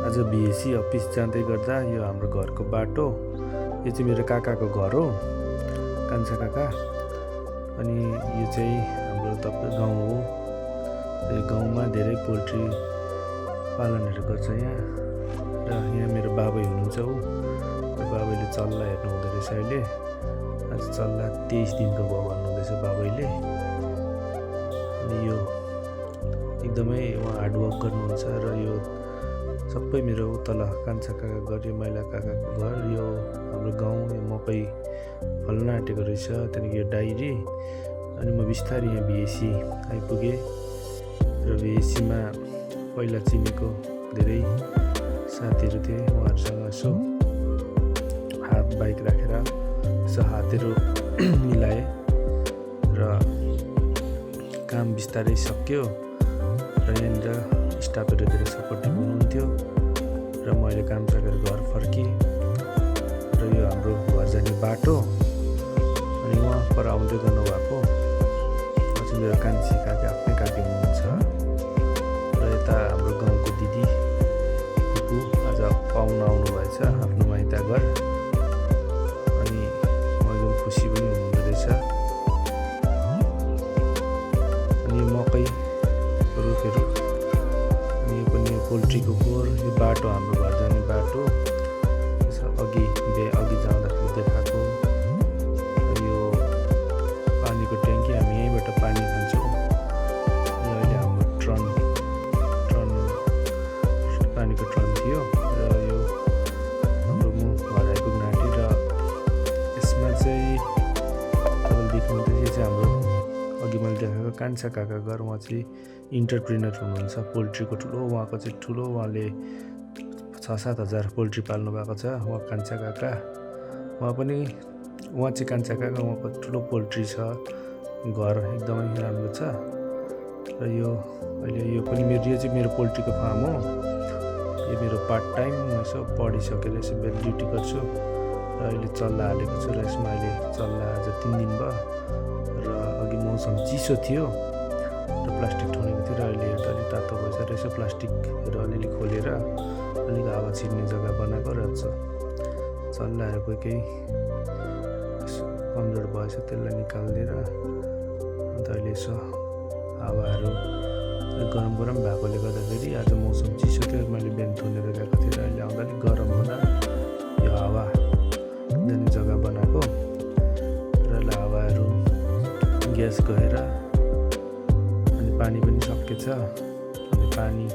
आज BAC office जाँदै गर्दा यो हाम्रो घरको बाटो, यो चाहिँ मेरो काकाको घर हो, कान्छा काका। अनि यो चाहिँ हाम्रो तपाईँ गाउँ हो। यो गाउँमा धेरै पोल्ट्री पालनहरू गर्छ यहाँ। र यहाँ मेरो बाबै हुनुहुन्छ हो, बाबैले चल्ला हेर्नु हुँदो रहेछ अहिले। आज चल्ला 23 दिनको भयो भन्नुहुँदैछ बाबैले। अनि यो एकदमै उहाँ हार्डवर्क गर्नुहुन्छ। र यो सबै मेरो तल कान्छा काका घर, यो मैला काकाको घर, यो हाम्रो गाउँ, यो मकै फल्न आँटेको रहेछ। त्यहाँदेखि यो डाइरी। अनि म बिस्तारै यहाँ बिएसी आइपुगेँ। र बिएसीमा पहिला चिनेको धेरै साथीहरू थिए, उहाँहरूसँग यसो हात बाइक राखेर यसो हातहरू मिलाएँ। र काम बिस्तारै सक्यो। र यहाँनिर स्टाफहरू धेरै सपोर्टिभ हुनुहुन्थ्यो। र मैले काम सकेर घर फर्केँ। र यो हाम्रो घर जाने बाटो। अनि उहाँ पर आउँदै गर्नुभएको अझै मेरो कान्छी काकी, आफ्नै काकी हुनुहुन्छ। र यता हाम्रो गाउँको दिदी फुपू आज पाहुना आउनुभएछ आफ्नो माइत घर। अनि म एकदम खुसी पनि हुनुहुँदो रहेछ। अनि यो मकै रुखहरू, अनि यो पनि यो पोल्ट्रीको खोर, यो बाटो हाम्रो घर जाने बाटो अघि जाँदाखेरि देखाएको। यो पानीको ट्याङ्की, हामी यहीँबाट पानी खान्छौँ। यो अहिले हाम्रो ट्रन पानीको ट्रन थियो। र यो हाम्रो म घर आइपुग्न आँटेँ। र यसमा चाहिँ तपाईँले देख्नुहुन्छ, यो चाहिँ हाम्रो अघि मैले देखाएको कान्छा काका घर। उहाँ चाहिँ इन्टरप्रिनर हुनुहुन्छ पोल्ट्रीको ठुलो। उहाँको चाहिँ ठुलो, उहाँले 6-7 हजार पोल्ट्री पाल्नु भएको छ उहाँ कान्छा काका। उहाँ चाहिँ कान्छा काका, उहाँको ठुलो पोल्ट्री छ, घर एकदमै राम्रो छ। र यो अहिले यो पनि यो चाहिँ मेरो पोल्ट्रीको फार्म हो। यो मेरो पार्ट टाइम, म यसो पढिसकेर यसो बेल ड्युटी गर्छु। र अहिले चल्ला हालेको छु। र यसमा अहिले चल्ला आज 3 दिन भयो। र अघि मौसम चिसो थियो र प्लास्टिक ठुनेको थियो। र अहिले हेर्दा अलिक तातो भएछ। र यसो प्लास्टिकहरू अलिअलि खोलेर अलिक हावा छिर्ने जग्गा बनाएको रहेछ। चल्लाहरू कोही केही कमजोर भएछ, त्यसलाई निकालिदिएर अन्त अहिले यसो हावाहरू गरम भएकोले गर्दाखेरि आज मौसम चिसो थियो। मैले बिहान थुनेर गएको थिएँ। र अहिले आउँदा अलिक गरम हुँदा यो हावा जाने जग्गा बनाएको। र हावाहरू ग्यास गएर अनि पानी पनि सकिएछ। अनि पानी